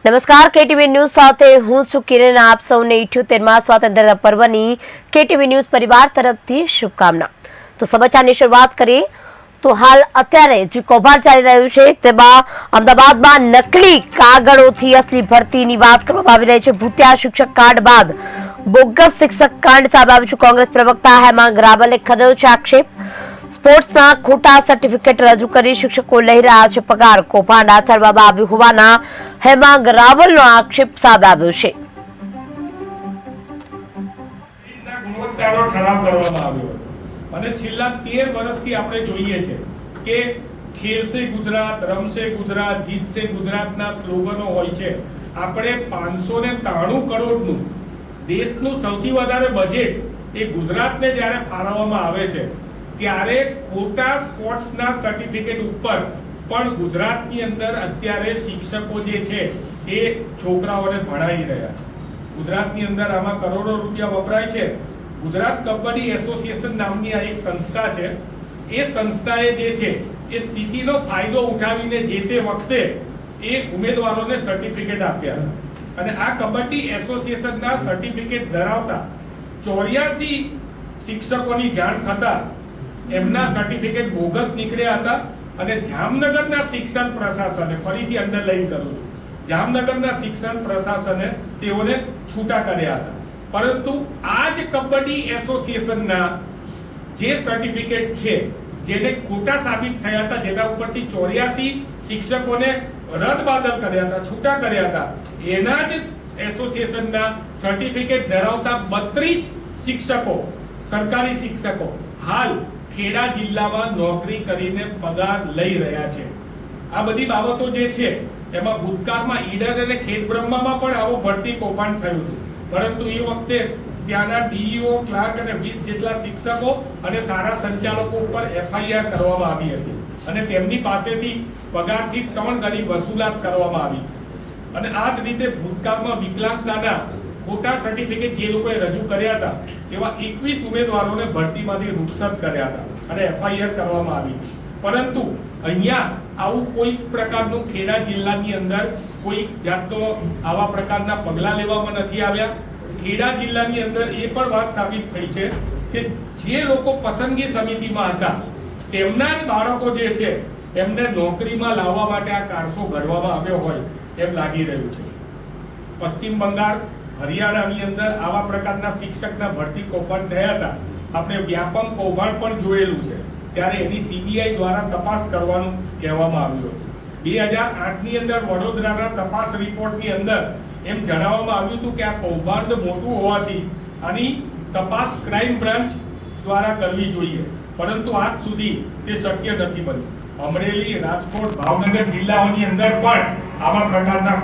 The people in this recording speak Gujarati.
નમસ્કાર, કેટીવી ન્યૂઝ સાથે હું છું કિરણ. આપ સૌને 78મા સ્વાતંત્ર્ય પર્વની કેટીવી ન્યૂઝ પરિવાર તરફથી શુભકામના. તો સમાચારની શરૂઆત કરીએ તો હાલ અત્યારે જે કૌભાંડ ચાલી રહ્યું છે તેમાં અમદાવાદમાં નકલી કાગળોથી અસલી ભરતીની વાત કરવામાં આવી રહી છે. ભૂતિયા શિક્ષક કાંડ બાદ બોગસ શિક્ષક કાંડ સામે આવ્યું છે. કોંગ્રેસ પ્રવક્તા હેમાંગ રાવલે કર્યો છે આક્ષેપ. સ્પોર્ટ્સના ખોટા સર્ટિફિકેટ રજૂ કરી શિક્ષકો લઈ રહ્યા છે પગાર. કૌભાંડ આચરવામાં આવ્યું હોવાના હેમાંગ રાવલનો આક્ષેપ સામે આવ્યો છે. ગુણવત્તાનો ઠરાવ કરવામાં આવ્યો અને છેલ્લા 13 વર્ષથી આપણે જોઈએ છે કે ખેલશે ગુજરાત, રમશે ગુજરાત, જીતશે ગુજરાતના સ્લોગનો હોય છે. આપણે 593 કરોડનું દેશનું સૌથી વધારે બજેટ એ ગુજરાતને જ્યારે ફાળવવામાં આવે છે ત્યારે ખોટા સ્પોર્ટ્સના સર્ટિફિકેટ ઉપર પણ ગુજરાતની અંદર અત્યારે શિક્ષકો જે છે એ છોકરાઓને ભણાવી રહ્યા છે. ગુજરાતની અંદર આમાં કરોડો રૂપિયા વપરાય છે. ગુજરાત કબડ્ડી એસોસિએશન નામની આ એક સંસ્થા છે. એ સંસ્થાએ જે છે એ સ્થિતિનો ફાયદો ઉઠાવીને જે તે વખતે એ ઉમેદવારોને સર્ટિફિકેટ આપ્યા અને આ કબડ્ડી એસોસિએશનના સર્ટિફિકેટ ધરાવતા 84 શિક્ષકોની જાણ થતા એમના સર્ટિફિકેટ બોગસ નીકળ્યા હતા અને જામનગરના શિક્ષણ પ્રશાસને, ફરીથી અંડરલાઈન કરું છું, જામનગરના શિક્ષણ પ્રશાસને તેઓને છૂટા કર્યા હતા. પરંતુ આ જ કબડ્ડી એસોસિએશનના જે સર્ટિફિકેટ છે જેને ખોટા સાબિત થયા હતા, જેના ઉપરથી 84 શિક્ષકોને રદબાતલ કર્યા હતા, છૂટા કર્યા હતા, એના જ એસોસિએશનના સર્ટિફિકેટ ધરાવતા 32 શિક્ષકો, સરકારી શિક્ષકો હાલ ખેડા જિલ્લામાં નોકરી કરીને પગાર લઈ રહ્યા છે. આ બધી બાબતો જે છે એમાં ભૂતકાળમાં ઈડર અને ખેડબ્રહ્મામાં પણ આવો ભરતી કૌભાંડ થયું હતું. પરંતુ એ વખતે ત્યાંના ડીઈઓ, ક્લાર્ક અને 20 જેટલા શિક્ષકો અને સારા સંચાલકો ઉપર એફઆઈઆર કરવામાં આવી હતી અને તેમની પાસેથી પગારથી 3 ગણી વસૂલાત કરવામાં આવી. અને આ જ રીતે ભૂતકાળમાં વિકલાંગતાના ખોટા સર્ટિફિકેટ જે લોકોએ રજૂ કર્યા હતા એવા 21 ઉમેદવારોને ભરતીમાંથી રૂખસત કર્યા હતા અને એફઆઈઆર કરવામાં આવી. પરંતુ અહીંયા આવું કોઈ પ્રકારનું ખેડા જિલ્લાની અંદર કોઈ જાતનો આવા પ્રકારના પગલાં લેવામાં નથી આવ્યા. ખેડા જિલ્લાની અંદર એ પણ વાત સાબિત થઈ છે કે જે લોકો પસંદગી સમિતિમાં હતા તેમના જ બાળકો જે છે એમને નોકરીમાં લાવવા માટે આ કારસો ઘડવામાં આવ્યો હોય એમ લાગી રહ્યું છે. પશ્ચિમ બંગાળ, હરિયાણાની અંદર આવા પ્રકારના શિક્ષકના ભરતી કૌભાંડ થયા હતા. આપણે વ્યાપક કૌભાંડ પણ જોયેલું છે. ત્યારે એની સીબીઆઈ દ્વારા તપાસ કરવાનું કહેવામાં આવ્યું હતું. 2008ની અંદર વડોદરાના તપાસ રિપોર્ટની અંદર એમ જણાવવામાં આવ્યું હતું કે આ કૌભાંડ મોટું હોવાથી આની તપાસ ક્રાઇમ બ્રાન્ચ દ્વારા કરવી જોઈએ. પરંતુ આજ સુધી તે શક્ય નથી બન્યું. અમરેલી, રાજકોટ, ભાવનગર જિલ્લાઓની અંદર પણ આવા પ્રકારના